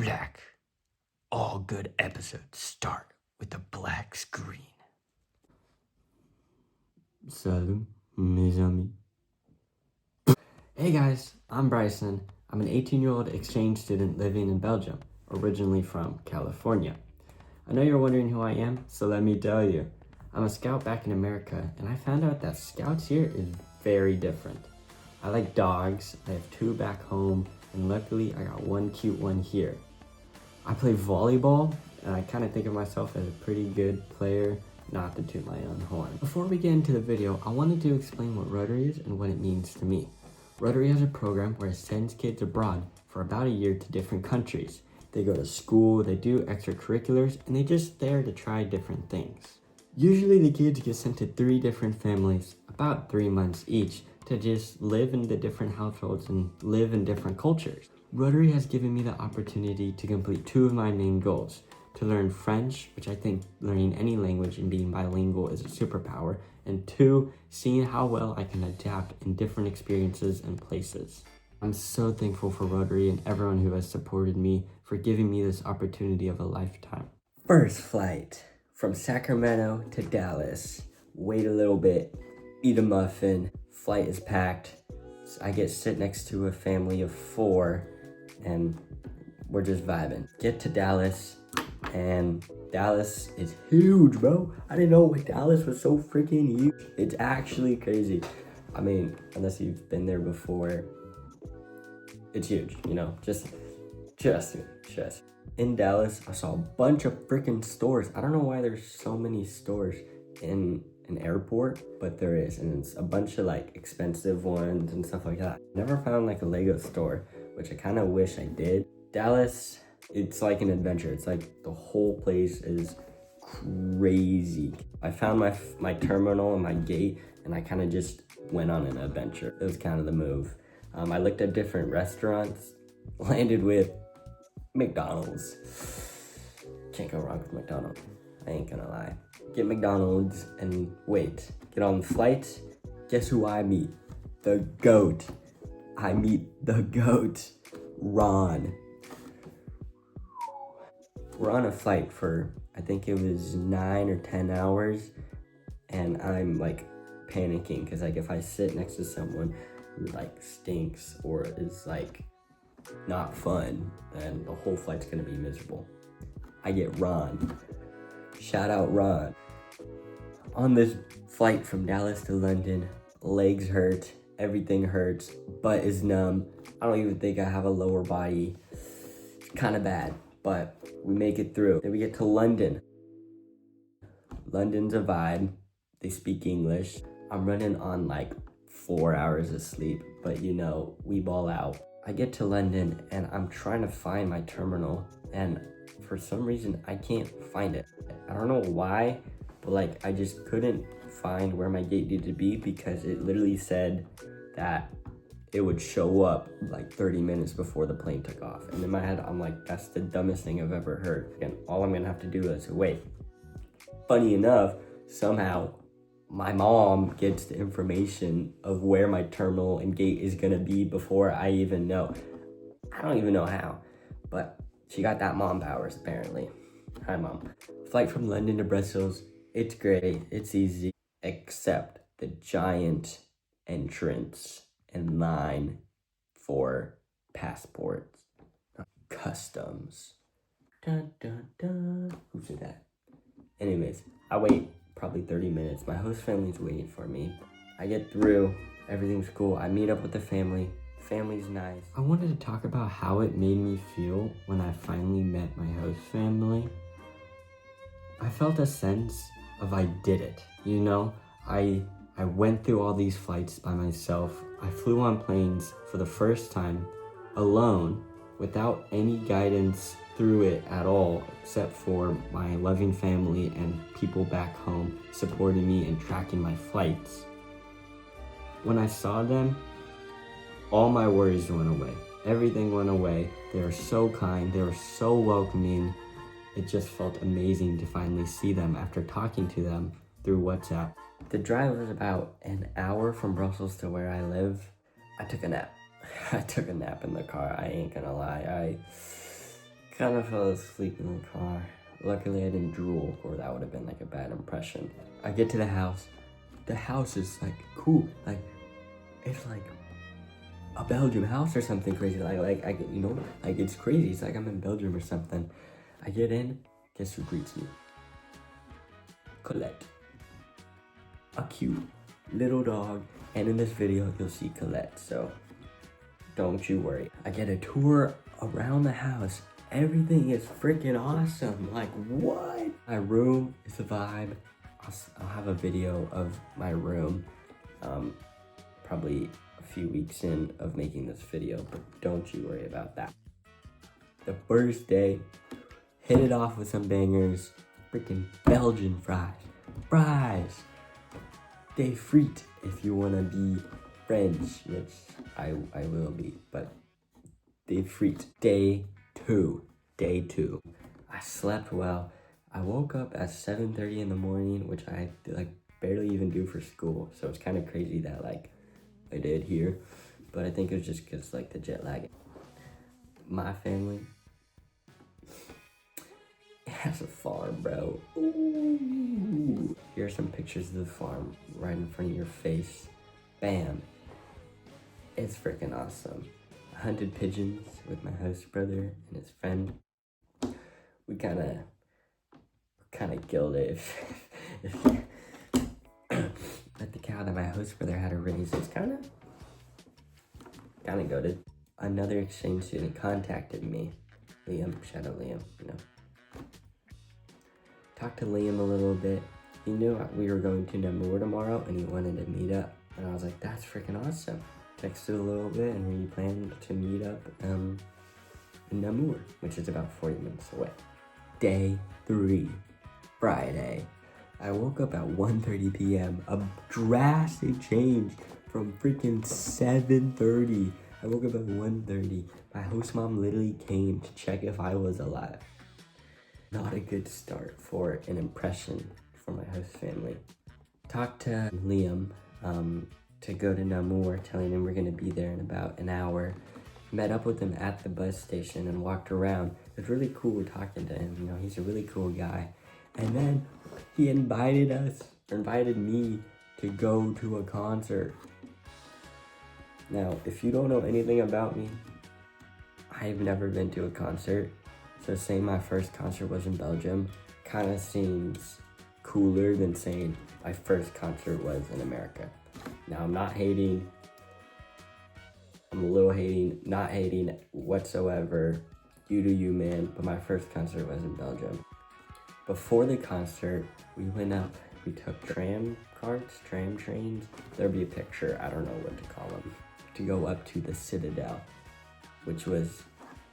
black. All good episodes start with a black screen. Salut, mes amis. Hey guys, I'm Bryson. I'm an 18-year-old exchange student living in Belgium, originally from California. I know you're wondering who I am, so let me tell you. I'm a scout back in America, and I found out that scouts here is very different. I like dogs, I have 2 back home, and luckily I got 1 cute one here. I play volleyball, and I kind of think of myself as a pretty good player, not to toot my own horn. Before we get into the video, I wanted to explain what Rotary is and what it means to me. Rotary has a program where it sends kids abroad for about a year to different countries. They go to school, they do extracurriculars, and they just there to try different things. Usually the kids get sent to 3 different families, about 3 months each, to just live in the different households and live in different cultures. Rotary has given me the opportunity to complete 2 of my main goals. To learn French, which I think learning any language and being bilingual is a superpower, and 2, seeing how well I can adapt in different experiences and places. I'm so thankful for Rotary and everyone who has supported me for giving me this opportunity of a lifetime. First flight from Sacramento to Dallas. Wait a little bit, eat a muffin, flight is packed. So I get to sit next to a family of 4 and we're just vibing. Get to Dallas, and Dallas is huge, bro. I didn't know Dallas was so freaking huge. It's actually crazy. I mean, unless you've been there before, it's huge, you know, just. In Dallas, I saw a bunch of freaking stores. I don't know why there's so many stores in an airport, but there is, and it's a bunch of like expensive ones and stuff like that. Never found like a Lego store, which I kind of wish I did. Dallas, it's like an adventure. It's like the whole place is crazy. I found my terminal and my gate, and I kind of just went on an adventure. It was kind of the move. I looked at different restaurants, landed with McDonald's. Can't go wrong with McDonald's. I ain't gonna lie. Get McDonald's and wait. Get on the flight. Guess who I meet? The GOAT. I meet the GOAT, Ron. We're on a flight for, I think it was 9 or 10 hours, and I'm like panicking because like if I sit next to someone who like stinks or is like not fun, then the whole flight's gonna be miserable. I get Ron. Shout out Ron. On this flight from Dallas to London, legs hurt, everything hurts, butt is numb. I don't even think I have a lower body. It's kind of bad, but we make it through. Then we get to London. London's a vibe. They speak English. I'm running on like 4 hours of sleep, but you know, we ball out. I get to London and I'm trying to find my terminal, and for some reason I can't find it. I don't know why, but like I just couldn't find where my gate needed to be because it literally said that it would show up like 30 minutes before the plane took off. And in my head, I'm like, that's the dumbest thing I've ever heard. And all I'm gonna have to do is wait. Funny enough, somehow my mom gets the information of where my terminal and gate is gonna be before I even know. I don't even know how, but she got that mom powers apparently. Hi mom. Flight from London to Brussels, it's great, it's easy, except the giant entrance and line for passports. Customs. Dun dun dun. Who said that? Anyways, I wait probably 30 minutes. My host family's waiting for me. I get through, everything's cool. I meet up with the family. The family's nice. I wanted to talk about how it made me feel when I finally met my host family. I felt a sense of I did it. You know, I went through all these flights by myself. I flew on planes for the first time alone without any guidance through it at all, except for my loving family and people back home supporting me and tracking my flights. When I saw them, all my worries went away. Everything went away. They were so kind. They were so welcoming. It just felt amazing to finally see them after talking to them through WhatsApp. The drive was about an hour from Brussels to where I live. I took a nap. I took a nap in the car. I ain't gonna lie. kind of fell asleep in the car. Luckily I didn't drool, or that would have been like a bad impression. I get to the house. The house is like cool. Like, it's like a Belgium house or something crazy. You know, like it's crazy. It's like I'm in Belgium or something. I get in, guess who greets me? Colette. A cute little dog. And in this video, you'll see Colette, so don't you worry. I get a tour around the house. Everything is freaking awesome. Like, what? My room is a vibe. I'll have a video of my room, probably a few weeks in of making this video, but don't you worry about that. The first day, hit it off with some bangers. Freaking Belgian fries. Fries! They frites if you wanna be French, which I will be, but they frites. Day two. I slept well. I woke up at 7:30 in the morning, which I like barely even do for school. So it's kind of crazy that like I did here, but I think it was just cause like the jet lag. My family has a farm, bro. Ooh. Here are some pictures of the farm right in front of your face. Bam. It's freaking awesome. I hunted pigeons with my host brother and his friend. We kind of killed it. But the cow that my host brother had to raise is kind of goated. Another exchange student contacted me. Liam, shout out Liam, you know. Talked to Liam a little bit. He knew we were going to Namur tomorrow and he wanted to meet up. And I was like, that's freaking awesome. Texted a little bit and we planned to meet up in Namur, which is about 40 minutes away. Day 3, Friday. I woke up at 1:30 p.m. A drastic change from freaking 7:30. I woke up at 1:30. My host mom literally came to check if I was alive. Not a good start for an impression for my host family. Talked to Liam to go to Namur, telling him we're gonna be there in about an hour. Met up with him at the bus station and walked around. It was really cool talking to him, you know, he's a really cool guy. And then he invited me to go to a concert. Now, if you don't know anything about me, I've never been to a concert. So saying my first concert was in Belgium kind of seems cooler than saying my first concert was in America. Now, I'm not hating. I'm a little hating, not hating whatsoever. You do you, man. But my first concert was in Belgium. Before the concert, we went up. We took tram trains. There'll be a picture, I don't know what to call them, to go up to the Citadel, which was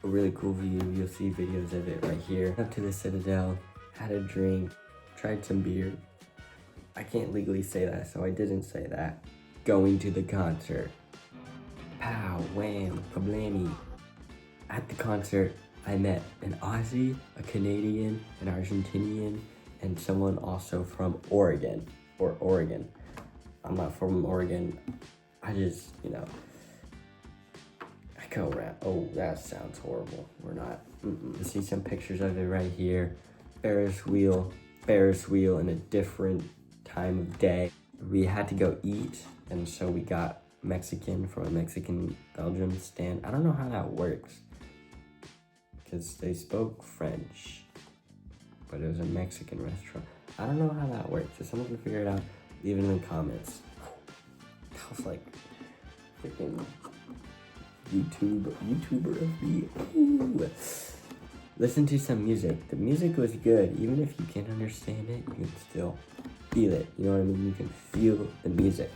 a really cool view. You'll see videos of it right here. Up to the Citadel, had a drink, tried some beer. I can't legally say that, so I didn't say that. Going to the concert. Pow, wham, kablammy. At the concert, I met an Aussie, a Canadian, an Argentinian, and someone also from Oregon. I'm not from Oregon. I just, you know, I go around. Oh, that sounds horrible. We're not. You see some pictures of it right here. Ferris wheel in a different time of day. We had to go eat, and so we got Mexican from a Mexican Belgium stand. I don't know how that works because they spoke French, but it was a Mexican restaurant. I don't know how that works. If someone can figure it out, leave it in the comments. That was like freaking YouTuber of me. Ooh. Listen to some music. The music was good. Even if you can't understand it, you can still feel it. You know what I mean? You can feel the music.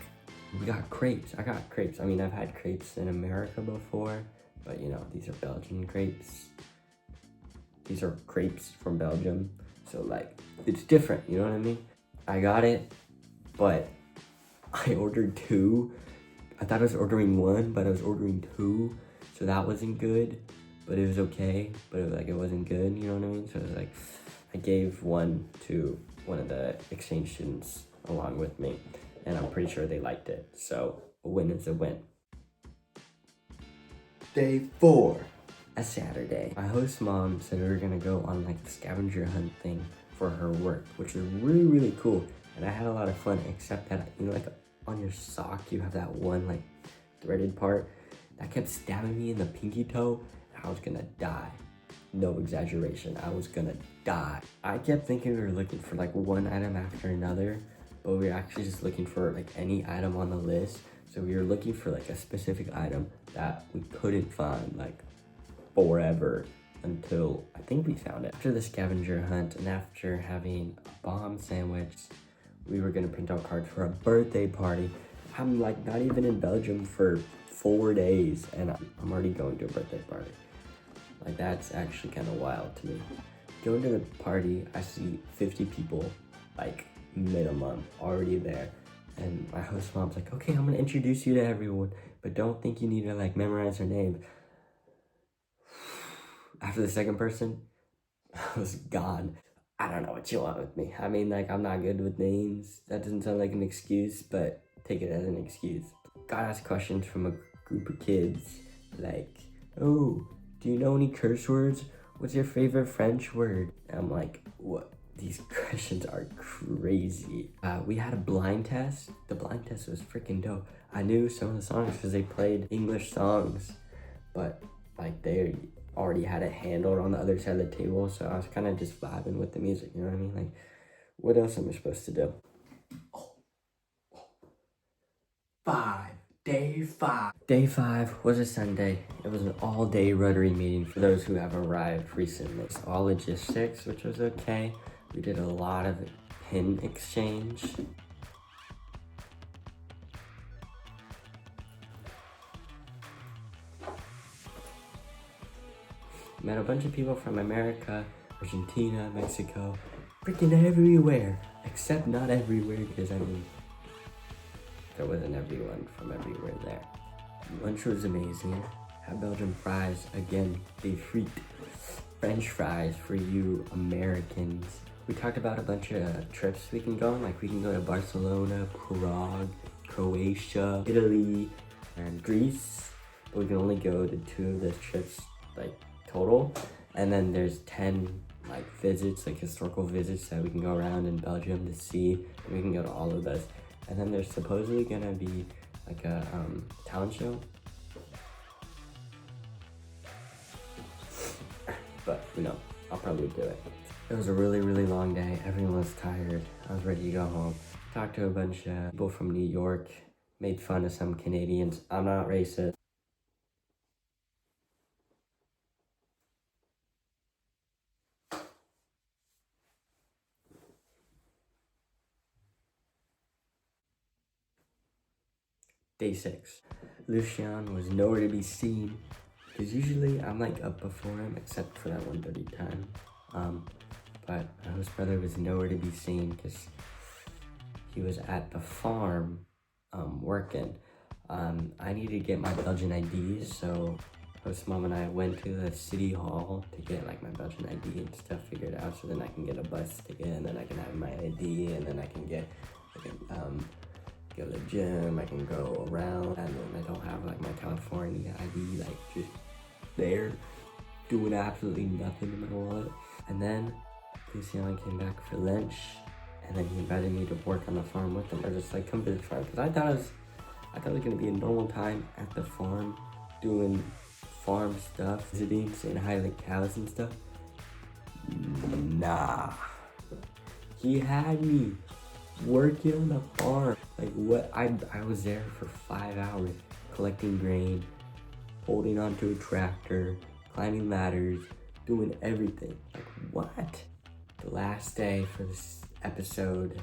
We got crepes. I got crepes. I mean, I've had crepes in America before, but you know, these are Belgian crepes. These are crepes from Belgium. So like, it's different, you know what I mean? I got it, but I ordered 2. I thought I was ordering 1, but I was ordering 2. So that wasn't good, but it was okay. But it wasn't good, you know what I mean? So it was like, I gave 1 to one of the exchange students along with me, and I'm pretty sure they liked it. So a win is a win. Day 4. a Saturday. My host mom said we were gonna go on like the scavenger hunt thing for her work, which was really, really cool. And I had a lot of fun, except that, you know, like on your sock, you have that one like threaded part that kept stabbing me in the pinky toe. And I was gonna die. No exaggeration, I was gonna die. I kept thinking we were looking for like one item after another, but we were actually just looking for like any item on the list. So we were looking for like a specific item that we couldn't find like forever until I think we found it. After the scavenger hunt and after having a bomb sandwich, we were gonna print out cards for a birthday party. I'm like not even in Belgium for 4 days and I'm already going to a birthday party. Like that's actually kind of wild to me. Going to the party, I see 50 people, like minimum, already there. And my host mom's like, okay, I'm gonna introduce you to everyone, but don't think you need to like memorize her name. After the second person, I was gone. I don't know what you want with me. I mean, like, I'm not good with names. That doesn't sound like an excuse, but take it as an excuse. Got asked questions from a group of kids, like, oh, do you know any curse words? What's your favorite French word? And I'm like, what? These questions are crazy. We had a blind test. The blind test was freaking dope. I knew some of the songs because they played English songs, but like they already had it handled on the other side of the table, so I was kind of just vibing with the music, you know what I mean? Like, what else am I supposed to do? Day five was a Sunday. It was an all-day Rotary meeting for those who have arrived recently. It's all logistics, which was okay. We did a lot of pin exchange. Met a bunch of people from America, Argentina, Mexico, freaking everywhere. Except not everywhere, because I mean, there wasn't everyone from everywhere there. Lunch was amazing. Had Belgian fries, again, they freaked. French fries for you Americans. We talked about a bunch of trips we can go on, like we can go to Barcelona, Prague, Croatia, Italy, and Greece. But we can only go to 2 of those trips, like, total. And then there's 10 like visits, like historical visits that we can go around in Belgium to see, and we can go to all of those. And then there's supposedly gonna be like a talent show, but you know, I'll probably do it. It was a really, really long day. Everyone was tired. I was ready to go home. Talked to a bunch of people from New York, made fun of some Canadians. I'm not racist. Day 6. Lucian was nowhere to be seen, because usually I'm like up before him, except for that 1:30 time. But my host brother was nowhere to be seen because he was at the farm working. I needed to get my Belgian ID, so host mom and I went to the city hall to get like my Belgian ID and stuff figured out, so then I can get a bus ticket, and then I can have my ID, and then I can get like go to the gym, I can go around, and then I don't have like my California ID like just there doing absolutely nothing in my wallet. And then Lucian came back for lunch, and then he invited me to work on the farm with him, or just like come visit the farm, because I thought it was gonna be a normal time at the farm doing farm stuff, visiting, saying hi to the cows and stuff. Nah, he had me working on the farm. Like what? I was there for 5 hours collecting grain, holding onto a tractor, climbing ladders, doing everything. Like what? The last day for this episode,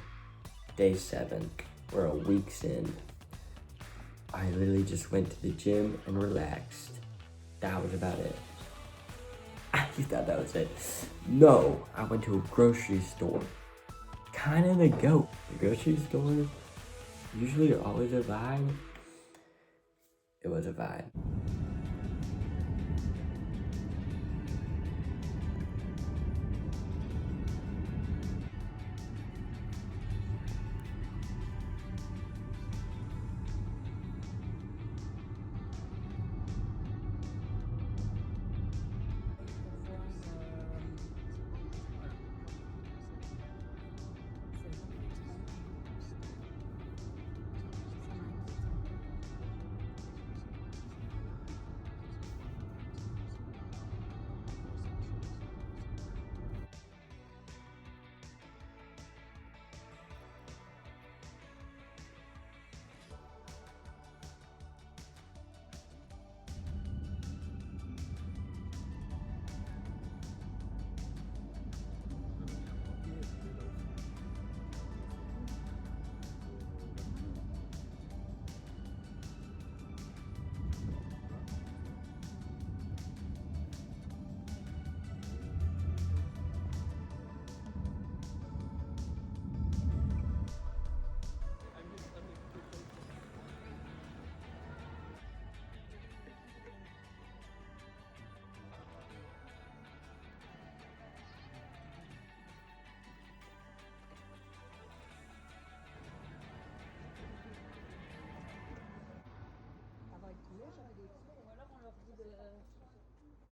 day 7, we're a week's in. I literally just went to the gym and relaxed. That was about it. You thought that was it? No, I went to a grocery store. Kind of the goat. The grocery store usually are always a vibe. It was a vibe.